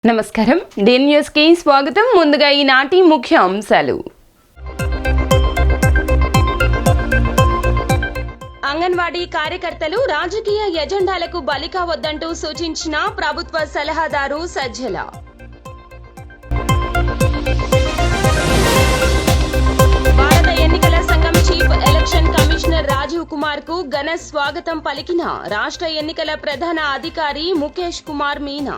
నమస్కారం D news కి స్వాగతం. ముందుగా ఈనాటి ముఖ్య అంశాలు. అంగన్వాడీ కార్యకర్తలు రాజకీయ ఎజెండాలకు బలి కావద్దంటూ సూచించిన ప్రభుత్వ సలహాదారు సజ్జల. భారత ఎన్నికల సంఘం chief election commissioner Rajiv Kumar కు ఘన స్వాగతం పలికిన రాష్ట్ర ఎన్నికల ప్రధాన అధికారి ముఖేష్ కుమార్ మీనా.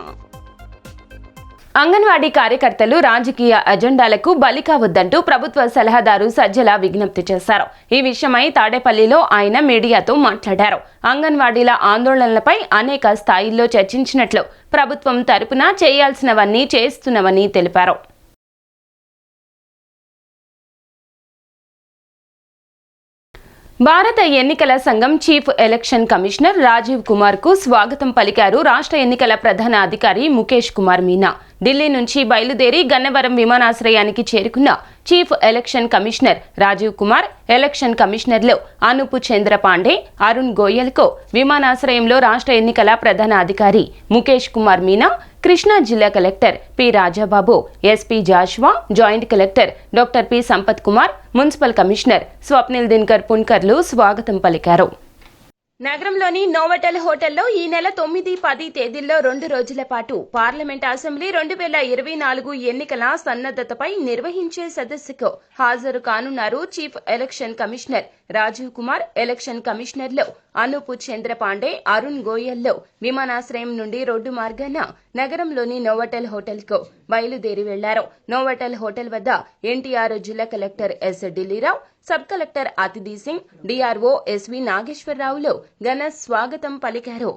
అంగన్వాడీ కార్యకర్తలు రాజకీయ అజెండాలకు బలి కావద్దంటూ ప్రభుత్వ సలహాదారు సజ్జల విజ్ఞప్తి చేశారు. ఈ విషయమై తాడేపల్లిలో ఆయన మీడియాతో మాట్లాడారు. అంగన్వాడీల ఆందోళనలపై అనేక స్థాయిల్లో చర్చించినట్లు, ప్రభుత్వం తరపున చేయాల్సినవన్నీ చేస్తున్నవని తెలిపారు. భారత ఎన్నికల సంఘం chief election commissioner Rajiv Kumar కు స్వాగతం పలికారు రాష్ట్ర ఎన్నికల ప్రధాన అధికారి ముఖేష్ కుమార్ మీనా. ఢిల్లీ నుంచి బయలుదేరి గన్నవరం విమానాశ్రయానికి చేరుకున్న chief election commissioner Rajiv Kumar, election కమిషనర్లు అనూప్ చంద్ర పాండే, అరుణ్ గోయల్ కు విమానాశ్రయంలో రాష్ట్ర ఎన్నికల ప్రధాన అధికారి ముఖేష్ కుమార్ మీనా, కృష్ణా జిల్లా collector P Rajababu, SP Joshua, joint collector doctor P Sampath Kumar, municipal commissioner Swapnil Dinakar పున్కర్లు స్వాగతం పలికారు. నగరంలోని నోవటెల్ హోటల్లో ఈ నెల 9, 10 తేదీల్లో 2 రోజుల పాటు పార్లమెంట్ అసెంబ్లీ 2024 ఎన్నికల సన్నద్ధతపై నిర్వహించే సదస్సుకు హాజరు కానున్నారు chief election commissioner Rajiv Kumar. Election కమిషనర్లు అనూప్ చంద్ర పాండే, అరుణ్ గోయల్లో విమానాశ్రయం నుండి రోడ్డు మార్గాన నగరంలోని నోవటెల్ హోటల్ కు బయలుదేరి వెళ్లారు. నోవటెల్ హోటల్ వద్ద ఎన్టీఆర్ జిల్లా collector S Dilli Rao, sub collector అతిథి సింగ్, డిఆర్ఓ ఎస్వి నాగేశ్వరరావులు ఘన స్వాగతం పలికారు.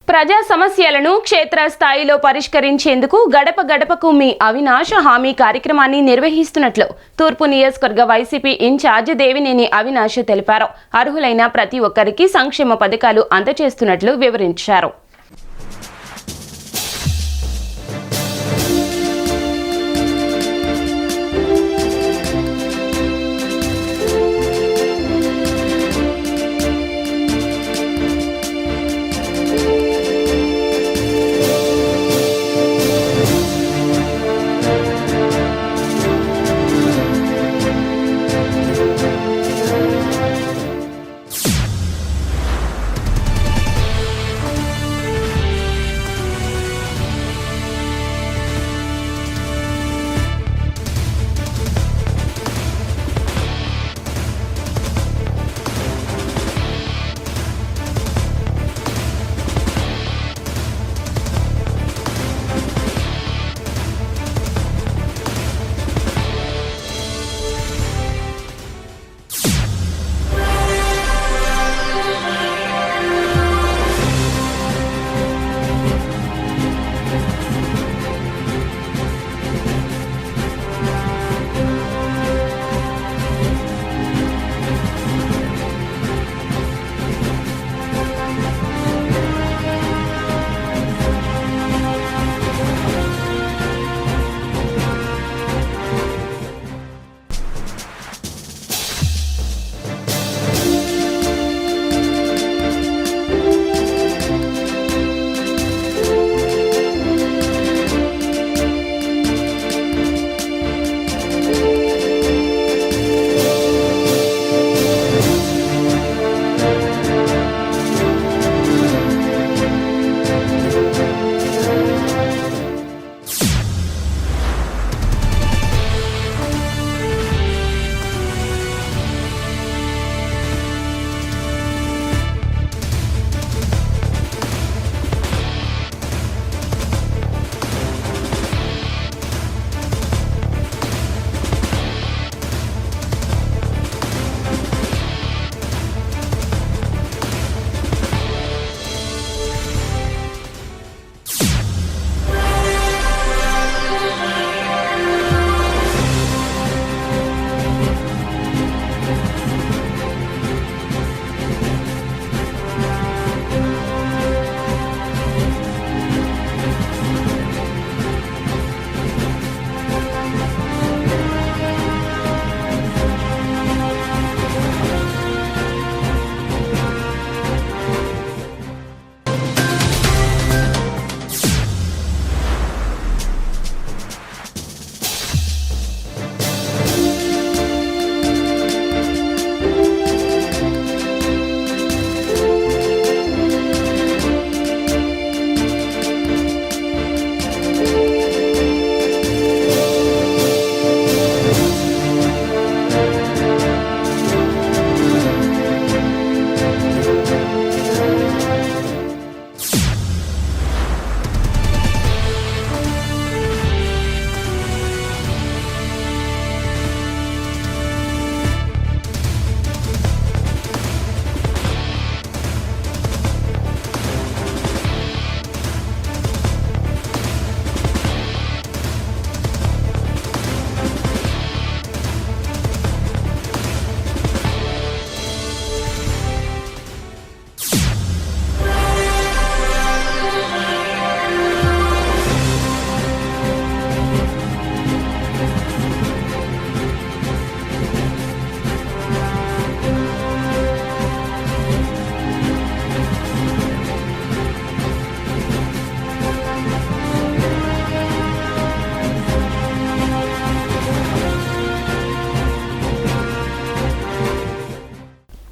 ప్రజా సమస్యలను క్షేత్రస్థాయిలో పరిష్కరించేందుకు గడప గడపకు మీ అవినాష్ హామీ కార్యక్రమాన్ని నిర్వహిస్తున్నట్లు తూర్పు నియోజకవర్గ వైసీపీ ఇన్ఛార్జ్ దేవినేని అవినాష్ తెలిపారు. అర్హులైన ప్రతి ఒక్కరికి సంక్షేమ పథకాలు అందజేస్తున్నట్లు వివరించారు.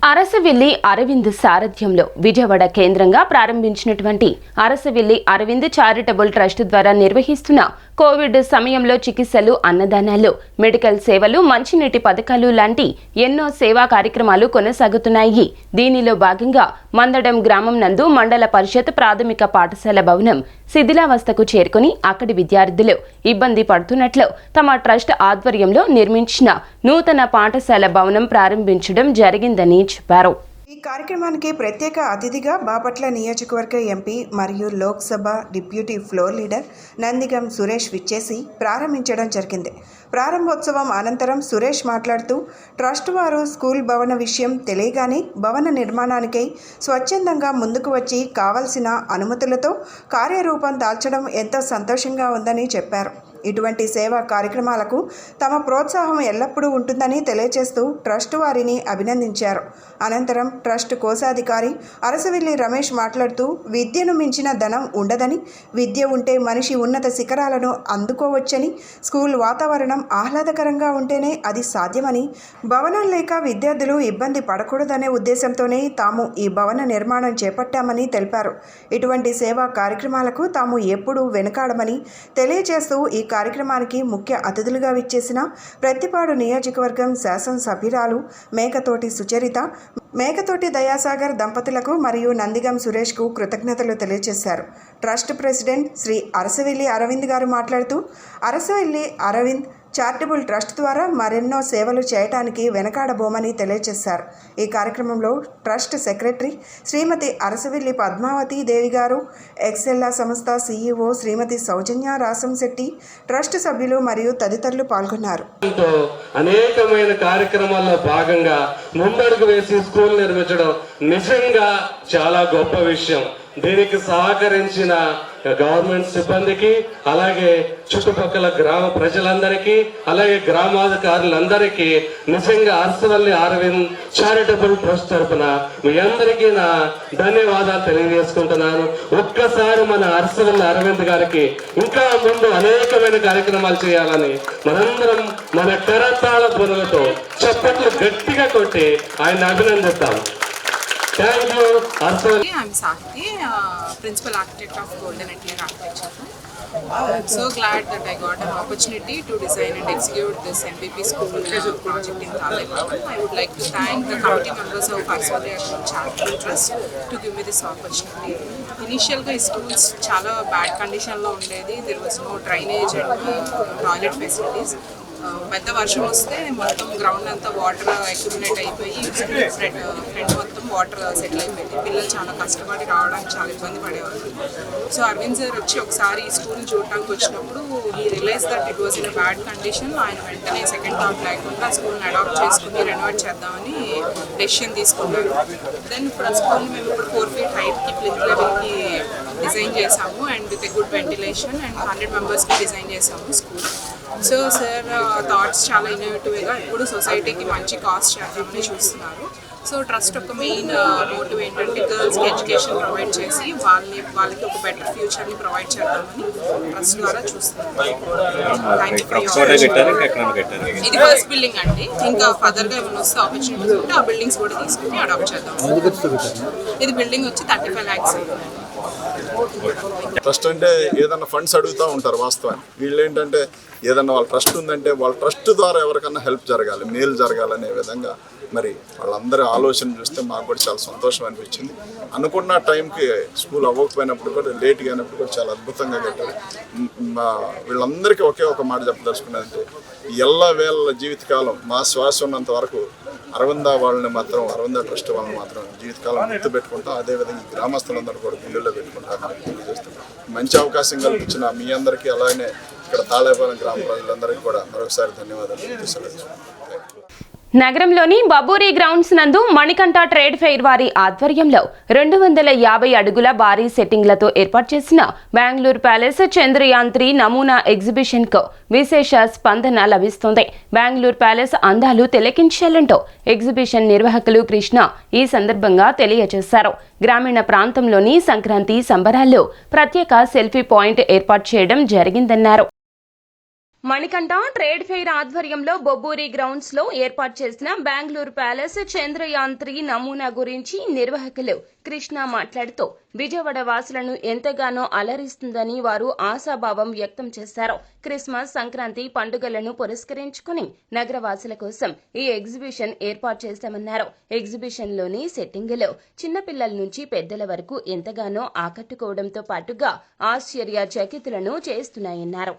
అరసవిల్లి అరవింద్ సారథ్యంలో విజయవాడ కేంద్రంగా ప్రారంభించినటువంటి అరసవిల్లి అరవింద్ చారిటబుల్ ట్రస్ట్ ద్వారా నిర్వహిస్తున్న కోవిడ్ సమయంలో చికిత్సలు, అన్నదానాలు, మెడికల్ సేవలు, మంచినీటి పథకాలు లాంటి ఎన్నో సేవా కార్యక్రమాలు కొనసాగుతున్నాయి. దీనిలో భాగంగా మందడం గ్రామం నందు మండల పరిషత్ ప్రాథమిక పాఠశాల భవనం శిథిలావస్థకు చేరుకుని అక్కడి విద్యార్థులు ఇబ్బంది పడుతున్నట్లు తమ ట్రస్ట్ ఆధ్వర్యంలో నిర్మించిన నూతన పాఠశాల భవనం ప్రారంభించడం జరిగిందని చెప్పారు. ఈ కార్యక్రమానికి ప్రత్యేక అతిథిగా బాపట్ల నియోజకవర్గ ఎంపీ మరియు Lok Sabha deputy floor leader Nandigam Suresh విచ్చేసి ప్రారంభించడం జరిగింది. ప్రారంభోత్సవం అనంతరం సురేష్ మాట్లాడుతూ ట్రస్ట్ వారు స్కూల్ భవన విషయం తెలియగానే భవన నిర్మాణానికై స్వచ్ఛందంగా ముందుకు వచ్చి కావలసిన అనుమతులతో కార్యరూపం దాల్చడం ఎంతో సంతోషంగా ఉందని చెప్పారు. ఇటువంటి సేవా కార్యక్రమాలకు తమ ప్రోత్సాహం ఎల్లప్పుడూ ఉంటుందని తెలియజేస్తూ ట్రస్ట్ వారిని అభినందించారు. అనంతరం ట్రస్ట్ కోశాధికారి అరసవిల్లి రమేష్ మాట్లాడుతూ విద్యను మించిన ధనం ఉండదని, విద్య ఉంటే మనిషి ఉన్నత శిఖరాలను అందుకోవచ్చని, స్కూల్ వాతావరణం ఆహ్లాదకరంగా ఉంటేనే అది సాధ్యమని, భవనం లేక విద్యార్థులు ఇబ్బంది పడకూడదనే ఉద్దేశంతోనే తాము ఈ భవన నిర్మాణం చేపట్టామని తెలిపారు. ఇటువంటి సేవా కార్యక్రమాలకు తాము ఎప్పుడూ వెనుకాడమని తెలియజేస్తూ ఈ కార్యక్రమానికి ముఖ్య అతిథులుగా విచ్చేసిన ప్రత్తిపాడు నియోజకవర్గం శాసనసభ్యురాలు మేకతోటి సుచరిత, మేకతోటి దయాసాగర్ దంపతులకు మరియు నందిగం సురేష్కు కృతజ్ఞతలు తెలియజేశారు. ట్రస్ట్ ప్రెసిడెంట్ శ్రీ అరసవిల్లి అరవింద్ గారు మాట్లాడుతూ అరసవిల్లి అరవింద్ చారిటబుల్ ట్రస్ట్ ద్వారా మరెన్నో సేవలు చేయడానికి వెనకాడబోమని తెలియజేశారు. ఈ కార్యక్రమంలో ట్రస్ట్ సెక్రటరీ శ్రీమతి అరసవిల్లి పద్మావతి దేవి గారు, ఎక్సెల్లా సంస్థ CEO శ్రీమతి సౌజన్య రాసంశెట్టి, ట్రస్ట్ సభ్యులు మరియు తదితరులు పాల్గొన్నారు. అనేకమైన కార్యక్రమాల్లో భాగంగా ముందడుగు వేసి స్కూల్ నిర్మించడం నిజంగా చాలా గొప్ప విషయం. దీనికి సహకరించిన గవర్నమెంట్ సిబ్బందికి, అలాగే చుట్టుపక్కల గ్రామ ప్రజలందరికీ, అలాగే గ్రామాధికారులందరికీ నిజంగా అరసవల్లి అరవింద్ చారిటబుల్ ట్రస్ట్ తరఫున మీ అందరికీ నా ధన్యవాదాలు తెలియజేసుకుంటున్నాను. ఒక్కసారి మన అరసవల్లి అరవింద్ గారికి ఇంకా ముందు అనేకమైన కార్యక్రమాలు చేయాలని మనందరం మన కరతాళ ధ్వనులతో చప్పట్లు గట్టిగా కొట్టి ఆయన అభినందిద్దాం. Thank you, Arsavali. I'm Sahiti, Principal Architect of Golden Atelier Architecture. I'm so glad that I got an opportunity to design and execute this MVP school project in Talaipalam. I would like to thank the committee members of Arsavali Charitable Trust to give me this opportunity. Initially, the schools chala bad condition lo undedi. There was no drainage and toilet facilities. పెద్ద వర్షం వస్తే మొత్తం ground అంతా water accumulate అయిపోయి front మొత్తం water settle అయిపోయింది. పిల్లలు చాలా కష్టపడి రావడానికి చాలా ఇబ్బంది పడేవాళ్ళు. సో అరవింద్ సార్ వచ్చి ఒకసారి ఈ స్కూల్ చూడటానికి వచ్చినప్పుడు ఈ realise that it was in bad condition. ఆయన వెంటనే సెకండ్ థాట్ లేకుండా స్కూల్ని అడాప్ట్ చేసుకుని రెనోవేట్ చేద్దామని డెసిషన్ తీసుకున్నారు. దెన్ ఇప్పుడు ఆ స్కూల్ని మేము ఇప్పుడు 4 feet హైట్కి ప్లింత్ లెవెల్కి డిజైన్ చేసాము and with good ventilation and 100 మెంబర్స్కి డిజైన్ చేసాము స్కూల్. సో సార్ థాట్స్ చాలా ఇన్నోవేటివ్గా ఇప్పుడు సొసైటీకి మంచి కాస్ట్ చేద్దామని చూస్తున్నారు. సో ట్రస్ట్ ఒక మెయిన్ మోటివ్ ఏంటంటే గర్ల్స్కి ఎడ్యుకేషన్ ప్రొవైడ్ చేసి వాళ్ళకి ఒక బెటర్ ఫ్యూచర్ని ప్రొవైడ్ చేద్దామని ట్రస్ట్ ద్వారా చూస్తున్నారు. ఇది ఫస్ట్ బిల్డింగ్ అండి. ఇంకా ఫర్దర్గా ఏమైనా వస్తే ఆపర్చునిటీస్ ఉంటే ఆ బిల్డింగ్స్ కూడా తీసుకుని అడాప్ట్ చేద్దాం. ఇది బిల్డింగ్ వచ్చి 35 lakhs. ట్రస్ట్ అంటే ఏదన్నా ఫండ్స్ అడుగుతూ ఉంటారు. వాస్తవాన్ని వీళ్ళు ఏంటంటే ఏదన్నా వాళ్ళ ట్రస్ట్ ఉందంటే వాళ్ళ ట్రస్ట్ ద్వారా ఎవరికన్నా హెల్ప్ జరగాలి, మేలు జరగాలనే విధంగా మరి వాళ్ళందరి ఆలోచన చూస్తే మాకు కూడా చాలా సంతోషం అనిపించింది. అనుకున్న టైంకి స్కూల్ అవ్వకపోయినప్పుడు కూడా లేట్గా అయినప్పుడు కూడా చాలా అద్భుతంగా కట్టారు. వీళ్ళందరికీ ఒకే ఒక మాట చెప్పదలుచుకున్నదంటే వేళ జీవితకాలం మా శ్వాస ఉన్నంత వరకు అరవింద ట్రస్ట్ వాళ్ళని మాత్రం జీవితకాలం గుర్తు పెట్టుకుంటాం. అదేవిధంగా గ్రామస్తులందరూ కూడా గుండెల్లో పెట్టుకుంటారని తెలియజేస్తాం. మంచి అవకాశం కల్పించిన మీ అందరికీ, అలాగే ఇక్కడ తాళేపాలెం గ్రామ ప్రజలందరికీ కూడా మరొకసారి ధన్యవాదాలు తెలియజేస్తున్నాను. నగరంలోని బబూరి గ్రౌండ్స్ నందు మణికంఠ ట్రేడ్ ఫెయిర్ వారి ఆధ్వర్యంలో 250 అడుగుల భారీ సెట్టింగ్లతో ఏర్పాటు చేసిన బెంగళూరు ప్యాలెస్ చంద్రయాన్ 3 నమూనా ఎగ్జిబిషన్ కు విశేష స్పందన లభిస్తోంది. బెంగళూరు ప్యాలెస్ అందాలు తిలకించాలంటూ ఎగ్జిబిషన్ నిర్వాహకులు కృష్ణ ఈ సందర్భంగా తెలియజేశారు. గ్రామీణ ప్రాంతంలోని సంక్రాంతి సంబరాల్లో ప్రత్యేక సెల్ఫీ పాయింట్ ఏర్పాటు చేయడం జరిగిందన్నారు. మణికంఠ ట్రేడ్ ఫెయిర్ ఆధ్వర్యంలో బొబ్బూరి గ్రౌండ్స్ లో ఏర్పాటు చేసిన బెంగళూరు ప్యాలెస్ చంద్రయాన్ 3 నమూనా గురించి నిర్వాహకులు కృష్ణ మాట్లాడుతూ విజయవాడ వాసులను ఎంతగానో అలరిస్తుందని వారు ఆశాభావం వ్యక్తం చేశారు. క్రిస్మస్, సంక్రాంతి పండుగలను పురస్కరించుకుని నగరవాసుల కోసం ఈ ఎగ్జిబిషన్ ఏర్పాటు చేశామన్నారు. ఎగ్జిబిషన్ లోని సెట్టింగులు చిన్నపిల్లల నుంచి పెద్దల వరకు ఎంతగానో ఆకట్టుకోవడంతో పాటుగా ఆశ్చర్యచకితులను చేస్తున్నాయన్నారు.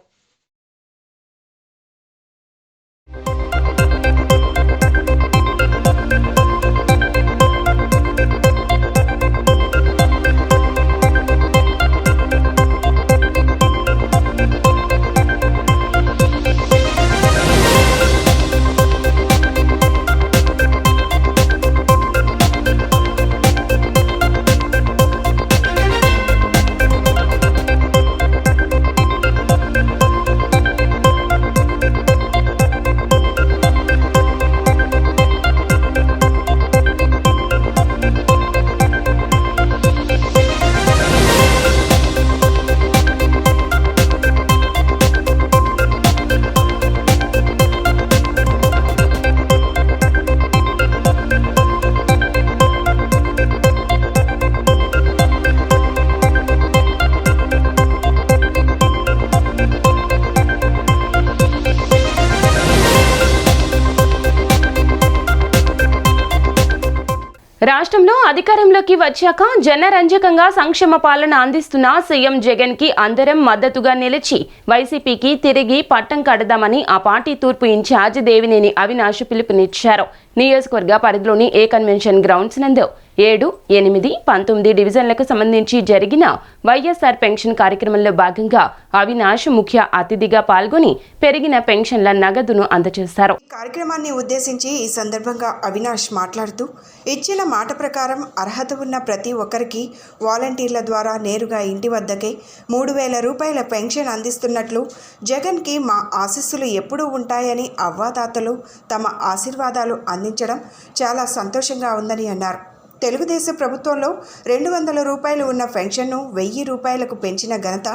రాష్ట్రంలో అధికారంలోకి వచ్చాక జనరంజకంగా సంక్షేమ పాలన అందిస్తున్న సీఎం జగన్ కి అందరం మద్దతుగా నిలిచి వైసీపీకి తిరిగి పట్టం కడదామని ఆ పార్టీ తూర్పు ఇన్ఛార్జ్ దేవినేని అవినాష్ పిలుపునిచ్చారు. నియోజకవర్గ పరిధిలోని ఏ కన్వెన్షన్ గ్రౌండ్స్ నందు 7, 8, 19 డివిజన్లకు సంబంధించి జరిగిన వైఎస్ఆర్ పెన్షన్ కార్యక్రమంలో భాగంగా అవినాష్ ముఖ్య అతిథిగా పాల్గొని పెరిగిన పెన్షన్ల నగదును అందజేశారు. కార్యక్రమాన్ని ఉద్దేశించి ఈ సందర్భంగా అవినాష్ మాట్లాడుతూ ఇచ్చిన మాట ప్రకారం అర్హత ఉన్న ప్రతి ఒక్కరికి వాలంటీర్ల ద్వారా నేరుగా ఇంటి వద్దకే 3,000 రూపాయల పెన్షన్ అందిస్తున్నట్లు, జగన్కి మా ఆశీస్సులు ఎప్పుడూ ఉంటాయని అవ్వాతాతలు తమ ఆశీర్వాదాలు అందించడం చాలా సంతోషంగా ఉందని అన్నారు. తెలుగుదేశం ప్రభుత్వంలో 200 రూపాయలు ఉన్న పెన్షన్ను 1000 రూపాయలకు పెంచిన ఘనత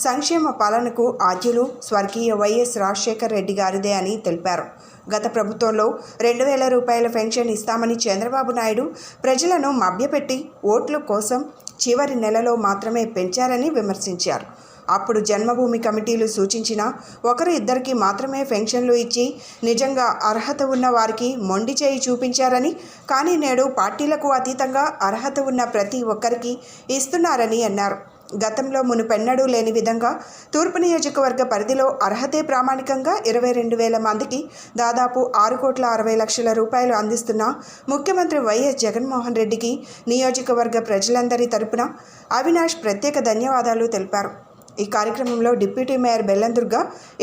సంక్షేమ పాలనకు ఆద్యులు స్వర్గీయ వైఎస్ రాజశేఖర రెడ్డి గారిదే అని తెలిపారు. గత ప్రభుత్వంలో 2,000 రూపాయల పెన్షన్ ఇస్తామని చంద్రబాబు నాయుడు ప్రజలను మభ్యపెట్టి ఓట్ల కోసం చివరి నెలలో మాత్రమే పెంచారని విమర్శించారు. అప్పుడు జన్మభూమి కమిటీలు సూచించిన 1-2కి మాత్రమే పెన్షన్లు ఇచ్చి నిజంగా అర్హత ఉన్న వారికి మొండి చేయి చూపించారని, కానీ నేడు పార్టీలకు అతీతంగా అర్హత ఉన్న ప్రతి ఒక్కరికి ఇస్తున్నారని అన్నారు. గతంలో మునుపెన్నడూ లేని విధంగా తూర్పు నియోజకవర్గ పరిధిలో అర్హతే ప్రామాణికంగా 22,000 మందికి దాదాపు 6,60,00,000 రూపాయలు అందిస్తున్న ముఖ్యమంత్రి వైఎస్ జగన్మోహన్ రెడ్డికి నియోజకవర్గ ప్రజలందరి తరపున అవినాష్ ప్రత్యేక ధన్యవాదాలు తెలిపారు. ఈ కార్యక్రమంలో డిప్యూటీ మేయర్ బెల్లందుర్గ,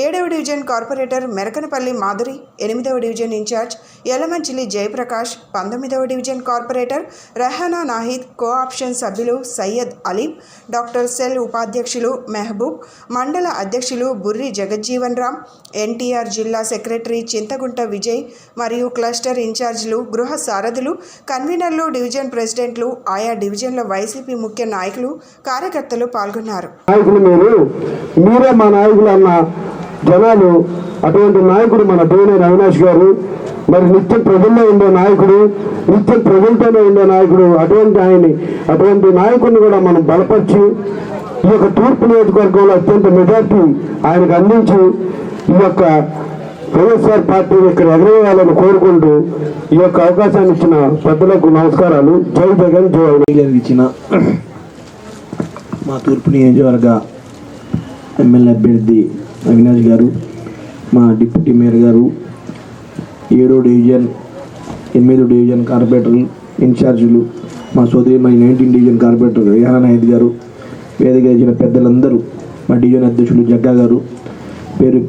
7వ డివిజన్ కార్పొరేటర్ మెరకనపల్లి మాధురి, 8వ డివిజన్ ఇన్ఛార్జ్ యలమంచిలి జయప్రకాష్, 19వ division corporator Rehana Nahid, co-option సభ్యులు సయ్యద్ అలీం, డాక్టర్ సెల్ ఉపాధ్యక్షులు మెహబూబ్, మండల అధ్యక్షులు బుర్రి జగజ్జీవన్ రామ్, ఎన్టీఆర్ జిల్లా సెక్రటరీ చింతగుంట విజయ్ మరియు క్లస్టర్ ఇన్ఛార్జీలు, గృహ సారథులు, కన్వీనర్లు, డివిజన్ ప్రెసిడెంట్లు, ఆయా డివిజన్ల వైసీపీ ముఖ్య నాయకులు, కార్యకర్తలు పాల్గొన్నారు. మీరే మా నాయకులు అన్న జనాలు, అటువంటి నాయకుడు మన దేవినేని అవినాష్ గారు. మరి నిత్యం ప్రజల్లో ఉండే నాయకుడు, నిత్యం ప్రజలతోనే ఉండే నాయకుడు. అటువంటి నాయకుడిని కూడా మనం బలపరిచి ఈ యొక్క తూర్పు నియోజకవర్గంలో అత్యంత మెజార్టీ ఆయనకు అందించి ఈ యొక్క వైఎస్ఆర్ పార్టీని ఇక్కడ ఎగరేయాలని కోరుకుంటూ ఈ యొక్క అవకాశాన్ని ఇచ్చిన పెద్దలకు నమస్కారాలు. జై జగన్, జై అవినాష్. ఇచ్చిన మా తూర్పు నియోజకవర్గ ఎమ్మెల్యే అభ్యర్థి అవినాష్ గారు, మా డిప్యూటీ మేయర్ గారు, 7వ డివిజన్ 8వ డివిజన్ కార్పొరేటర్లు ఇన్ఛార్జీలు, మా సోదరి మా 19 డివిజన్ కార్పొరేటర్ రెహానా నాహిద్ గారు, వేదిక ఇచ్చిన పెద్దలందరూ, మా డివిజన్ అధ్యక్షులు జగ్గా గారు,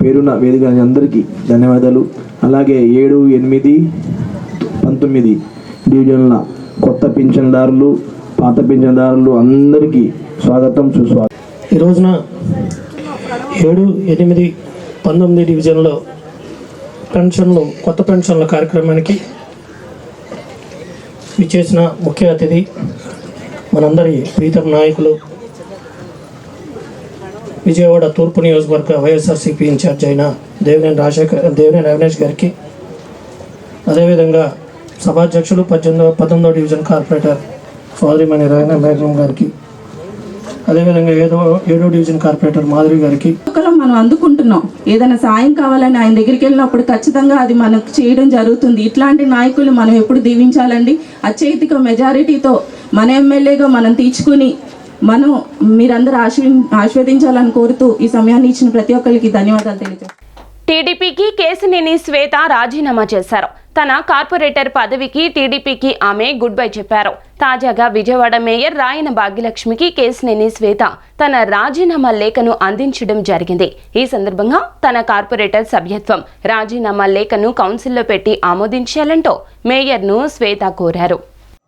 పేరున వేదిక అందరికీ ధన్యవాదాలు. అలాగే 7, 8, 19 డివిజన్ల కొత్త పింఛన్దారులు, పాత పింఛన్దారులు అందరికీ స్వాగతం, సుస్వాగతం. ఈ రోజున 7, 8, 19 డివిజన్లో కొత్త పెన్షన్ల కార్యక్రమానికి విచ్చేసిన ముఖ్య అతిథి మనందరి ప్రీతం నాయకులు విజయవాడ తూర్పు నియోజకవర్గ వైఎస్ఆర్సీపీ ఇన్ఛార్జ్ అయిన దేవినేని అవినాష్ గారికి, అదేవిధంగా సభాధ్యక్షులు 19వ డివిజన్ కార్పొరేటర్ సోదరిమణి రవీనా మేఘం గారికి, అదేవిధంగా 7వ డివిజన్ కార్పొరేటర్ మాధవి గారికి మనం అందుకుంటున్నాం. ఏదైనా సాయం కావాలని ఆయన దగ్గరికి వెళ్ళినప్పుడు ఖచ్చితంగా అది మనకు చేయడం జరుగుతుంది. ఇట్లాంటి నాయకులు మనం ఎప్పుడు దీవించాలండి. అత్యధిక మెజారిటీతో మన ఎమ్మెల్యేగా మనం తీర్చుకుని మీరందరూ ఆశీర్వదించాలని కోరుతూ ఈ సమయాన్ని ఇచ్చిన ప్రతి ఒక్కరికి ధన్యవాదాలు తెలియజేస్తాను. టీడీపీకి కేశినేని శ్వేత రాజీనామా చేశారు. తన కార్పొరేటర్ పదవికి టీడీపీకి ఆమె గుడ్ బై చెప్పారు. తాజాగా విజయవాడ మేయర్ రాయన భాగ్యలక్ష్మికి కేశినేని శ్వేత తన రాజీనామా లేఖను అందించడం జరిగింది. ఈ సందర్భంగా తన కార్పొరేటర్ సభ్యత్వం రాజీనామా లేఖను కౌన్సిల్లో పెట్టి ఆమోదించాలంటూ మేయర్ను శ్వేత కోరారు.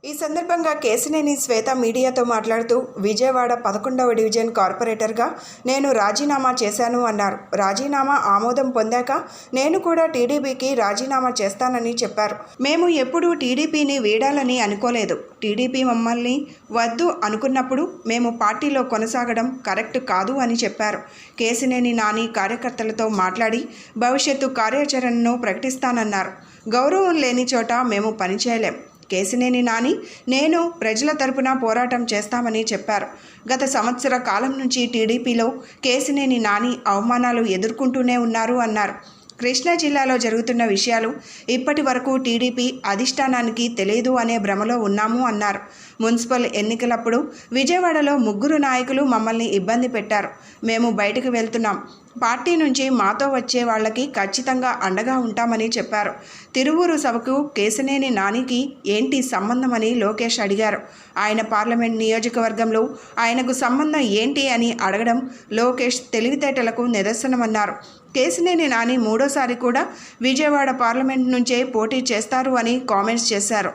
ఈ సందర్భంగా కేశినేని శ్వేత మీడియాతో మాట్లాడుతూ విజయవాడ 11వ డివిజన్ కార్పొరేటర్గా నేను రాజీనామా చేశాను అన్నారు. రాజీనామా ఆమోదం పొందాక నేను కూడా టీడీపీకి రాజీనామా చేస్తానని చెప్పారు. మేము ఎప్పుడూ టీడీపీని వీడాలని అనుకోలేదు. టీడీపీ మమ్మల్ని వద్దు అనుకున్నప్పుడు మేము పార్టీలో కొనసాగడం కరెక్ట్ కాదు అని చెప్పారు. కేశినేని నాని కార్యకర్తలతో మాట్లాడి భవిష్యత్తు కార్యాచరణను ప్రకటిస్తానన్నారు. గౌరవం లేని చోట మేము పనిచేయలేం. కేశినేని నాని నేను ప్రజల తరపున పోరాటం చేస్తామని చెప్పారు. గత సంవత్సర కాలం నుంచి టీడీపీలో కేశినేని నాని అవమానాలు ఎదుర్కొంటూనే ఉన్నారు అన్నారు. కృష్ణా జిల్లాలో జరుగుతున్న విషయాలు ఇప్పటి వరకు టీడీపీ అధిష్టానానికి తెలియదు అనే భ్రమలో ఉన్నాము అన్నారు. మున్సిపల్ ఎన్నికలప్పుడు విజయవాడలో 3 నాయకులు మమ్మల్ని ఇబ్బంది పెట్టారు. మేము బయటకు వెళ్తున్నాం. పార్టీ నుంచి మాతో వచ్చే వాళ్ళకి ఖచ్చితంగా అండగా ఉంటామని చెప్పారు. తిరువూరు సభకు కేశినేని నానికి ఏంటి సంబంధమని లోకేష్ అడిగారు. ఆయన పార్లమెంట్ నియోజకవర్గంలో ఆయనకు సంబంధం ఏంటి అని అడగడం లోకేష్ తెలివితేటలకు నిదర్శనమన్నారు. కేశినేని నాని 3వసారి కూడా విజయవాడ పార్లమెంట్ నుంచే పోటీ చేస్తారు అని కామెంట్స్ చేశారు.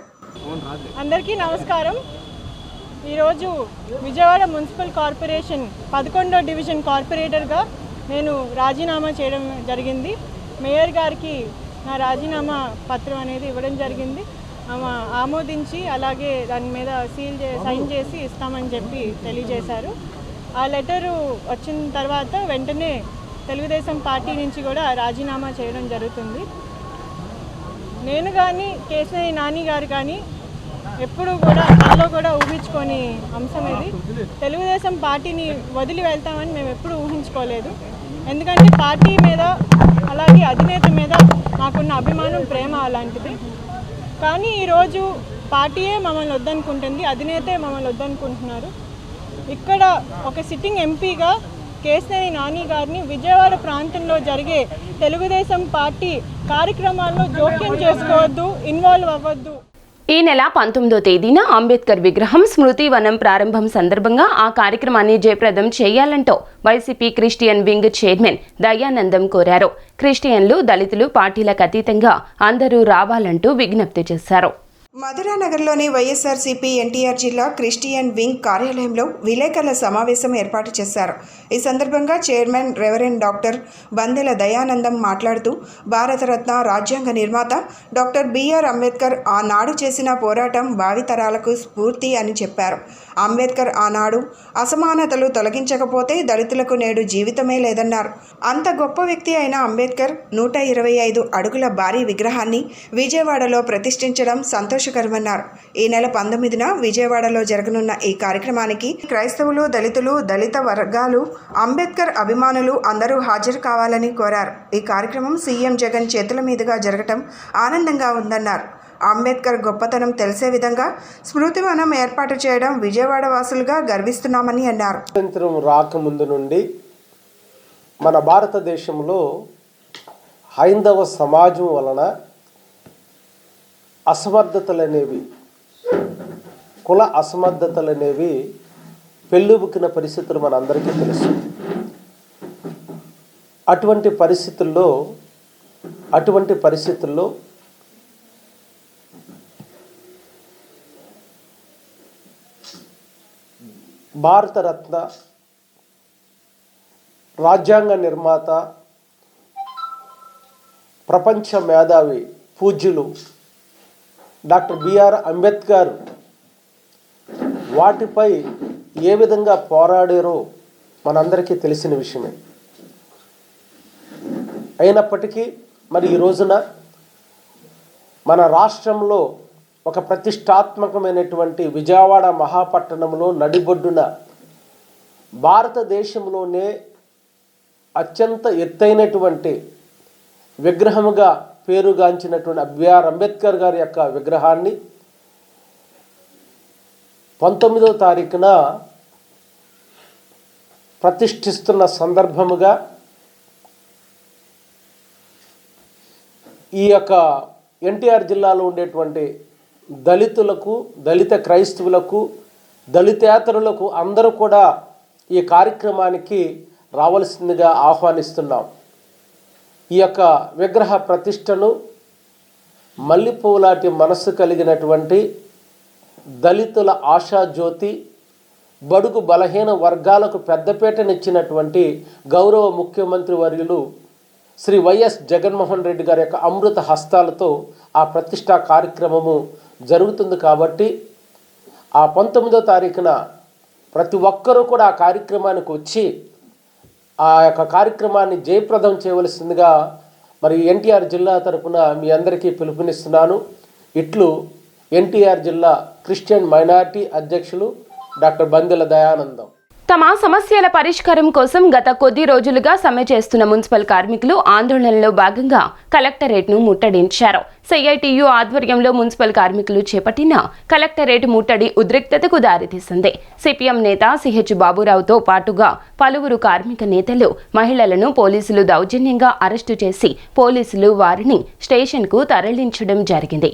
అందరికీ నమస్కారం. ఈరోజు విజయవాడ మున్సిపల్ కార్పొరేషన్ 11వ డివిజన్ కార్పొరేటర్గా నేను రాజీనామా చేయడం జరిగింది. మేయర్ గారికి నా రాజీనామా పత్రం అనేది ఇవ్వడం జరిగింది. ఆమోదించి అలాగే దాని మీద సైన్ చేసి ఇస్తామని చెప్పి తెలియజేశారు. ఆ లెటరు వచ్చిన తర్వాత వెంటనే తెలుగుదేశం పార్టీ నుంచి కూడా రాజీనామా చేయడం జరుగుతుంది. నేను కానీ కేశినేని నాని గారు కానీ ఎప్పుడు కూడా నాలో కూడా ఊహించుకొని అంశం ఇది. తెలుగుదేశం పార్టీని వదిలి వెళ్తామని మేము ఎప్పుడు ఊహించుకోలేదు. ఎందుకంటే పార్టీ మీద అలాగే అధినేత మీద మాకున్న అభిమానం, ప్రేమ అలాంటిది. కానీ ఈరోజు పార్టీయే మమ్మల్ని వద్దనుకుంటుంది, అధినేతే మమ్మల్ని వద్దనుకుంటున్నారు. ఇక్కడ ఒక సిట్టింగ్ ఎంపీగా కేశినేని నాని గారిని విజయవాడ ప్రాంతంలో జరిగే తెలుగుదేశం పార్టీ కార్యక్రమాల్లో జోక్యం చేసుకోవద్దు, ఇన్వాల్వ్ అవ్వద్దు. ఈ నెల 19వ తేదీన అంబేద్కర్ విగ్రహం స్మృతివనం ప్రారంభం సందర్భంగా ఆ కార్యక్రమాన్ని జయప్రదం చేయాలంటూ YCP Christian wing chairman Dayanandam కోరారు. క్రిస్టియన్లు, దళితులు పార్టీలకు అతీతంగా అందరూ రావాలంటూ విజ్ఞప్తి చేశారు. మధురానగర్లోని వైఎస్ఆర్సీపీ ఎన్టీఆర్ జిల్లా క్రిస్టియన్ వింగ్ కార్యాలయంలో విలేకరుల సమావేశం ఏర్పాటు చేశారు. ఈ సందర్భంగా చైర్మన్ రెవరెండ్ డాక్టర్ బందెల దయానందం మాట్లాడుతూ భారతరత్న రాజ్యాంగ నిర్మాత డాక్టర్ బిఆర్ అంబేద్కర్ ఆనాడు చేసిన పోరాటం భావితరాలకు స్ఫూర్తి అని చెప్పారు. అంబేద్కర్ ఆనాడు అసమానతలు తొలగించకపోతే దళితులకు నేడు జీవితమే లేదన్నారు. అంత గొప్ప వ్యక్తి అయిన అంబేద్కర్ 125 అడుగుల భారీ విగ్రహాన్ని విజయవాడలో ప్రతిష్ఠించడం సంతోషకరమన్నారు. ఈ నెల 19న విజయవాడలో జరగనున్న ఈ కార్యక్రమానికి క్రైస్తవులు, దళితులు, దళిత వర్గాలు, అంబేద్కర్ అభిమానులు అందరూ హాజరు కావాలని కోరారు. ఈ కార్యక్రమం సీఎం జగన్ చేతుల మీదుగా జరగటం ఆనందంగా ఉందన్నారు. అంబేద్కర్ గొప్పతనం తెలిసే విధంగా స్మృతివనం ఏర్పాటు చేయడం విజయవాడ వాసులుగా గర్విస్తున్నామని అన్నారు. స్వాతంత్రం రాకముందు నుండి మన భారతదేశంలో హైందవ సమాజం వలన అసమర్థతలనేవి, కుల అసమర్థతలనేవి పెళ్ళుబుకిన పరిస్థితులు మనందరికీ తెలుసు. అటువంటి పరిస్థితుల్లో భారతరత్న రాజ్యాంగ నిర్మాత, ప్రపంచ మేధావి, పూజ్యులు డాక్టర్ బిఆర్ అంబేద్కర్ వాటిపై ఏ విధంగా పోరాడారో మనందరికీ తెలిసిన విషయమే. అయినప్పటికీ మరి ఈ రోజున మన రాష్ట్రంలో ఒక ప్రతిష్టాత్మకమైనటువంటి విజయవాడ మహాపట్టణంలో నడిబొడ్డున భారతదేశంలోనే అత్యంత ఎత్తైనటువంటి విగ్రహముగా పేరుగాంచినటువంటి బిఆర్ అంబేద్కర్ గారి యొక్క విగ్రహాన్ని 19వ తారీఖున ప్రతిష్ఠిస్తున్న సందర్భముగా ఈ యొక్క ఎన్టీఆర్ జిల్లాలో ఉండేటువంటి దళితులకు, దళిత క్రైస్తవులకు, దళితేతరులకు అందరూ కూడా ఈ కార్యక్రమానికి రావాల్సిందిగా ఆహ్వానిస్తున్నాం. ఈ యొక్క విగ్రహ ప్రతిష్టను మల్లెపూలాంటి మనస్సు కలిగినటువంటి దళితుల ఆశాజ్యోతి, బడుగు బలహీన వర్గాలకు పెద్దపీటనిచ్చినటువంటి గౌరవ ముఖ్యమంత్రి వర్యులు శ్రీ వైఎస్ జగన్మోహన్ రెడ్డి గారి యొక్క అమృత హస్తాలతో ఆ ప్రతిష్టా కార్యక్రమము జరుగుతుంది. కాబట్టి ఆ 19వ తారీఖున ప్రతి ఒక్కరూ కూడా ఆ కార్యక్రమానికి వచ్చి ఆ యొక్క కార్యక్రమాన్ని జయప్రదం చేయవలసిందిగా మరి ఎన్టీఆర్ జిల్లా తరపున మీ అందరికీ పిలుపునిస్తున్నాను. ఇట్లు ఎన్టీఆర్ జిల్లా క్రిస్టియన్ మైనారిటీ అధ్యక్షులు డాక్టర్ బందెల దయానందం. తమ సమస్యల పరిష్కారం కోసం గత కొద్ది రోజులుగా సమ్మె చేస్తున్న మున్సిపల్ కార్మికులు ఆందోళనలో భాగంగా కలెక్టరేట్ను ముట్టడించారు. సిఐటియు ఆధ్వర్యంలో మున్సిపల్ కార్మికులు చేపట్టిన కలెక్టరేట్ ముట్టడి ఉద్రిక్తతకు దారితీసింది. సిపిఎం నేత సిహెచ్ బాబురావుతో పాటుగా పలువురు కార్మిక నేతలు, మహిళలను పోలీసులు దౌర్జన్యంగా అరెస్టు చేసి పోలీసులు వారిని స్టేషన్కు తరలించడం జరిగింది.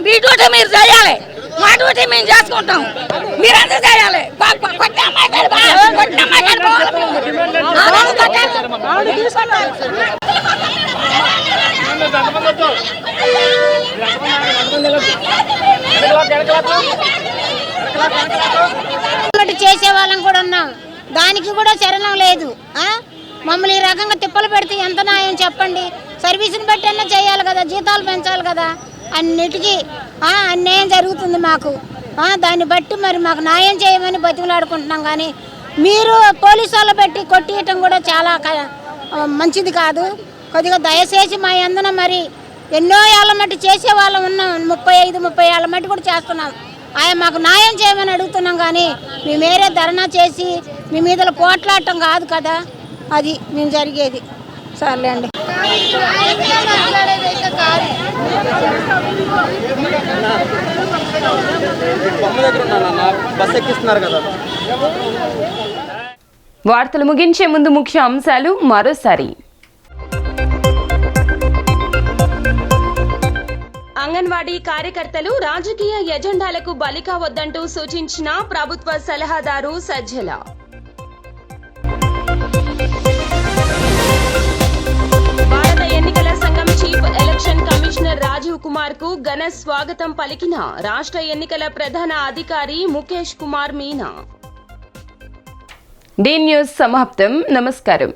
మీ డ్యూటీ మీరు చేయాలి, మా డ్యూటీ మేము చేసుకుంటాం, మీరందరూ చేయాలి. చేసే వాళ్ళం కూడా ఉన్నాం, దానికి కూడా శరణం లేదు. మమ్మల్ని ఈ రకంగా తిప్పలు పెడితే ఎంత న్యాయం చెప్పండి? సర్వీస్ని బట్టి అన్నా చేయాలి కదా, జీతాలు పెంచాలి కదా. అన్నిటికీ అన్యాయం జరుగుతుంది మాకు. దాన్ని బట్టి మరి మాకు న్యాయం చేయమని బతిమలాడుకుంటున్నాం. కానీ మీరు పోలీసు వాళ్ళు పెట్టి కొట్టియటం కూడా చాలా మంచిది కాదు. కొద్దిగా దయచేసి మా అందన మరి ఎన్నో ఏళ్ళ మట్టి చేసే వాళ్ళం ఉన్నాం, 35-30 ఏళ్ళ మట్టి కూడా చేస్తున్నాం. ఆయన మాకు న్యాయం చేయమని అడుగుతున్నాం. కానీ మేము వేరే ధర్నా చేసి మీ మీద పోట్లాడటం కాదు కదా, అది మేము జరిగేది. సర్లే అండి. వార్తలు ముగించే ముందు ముఖ్య అంశాలు మరోసారి. అంగన్వాడీ కార్యకర్తలు రాజకీయ ఎజెండాలకు బలి కావద్దంటూ సూచించిన ప్రభుత్వ సలహాదారు సజ్జల. భారత ఎన్నికల సంఘం chief election commissioner Rajiv Kumar కు ఘన స్వాగతం పలికిన రాష్ట్ర ఎన్నికల ప్రధాన అధికారి ముఖేష్ కుమార్ మీనా. డి న్యూస్ సమాప్తం. నమస్కారం.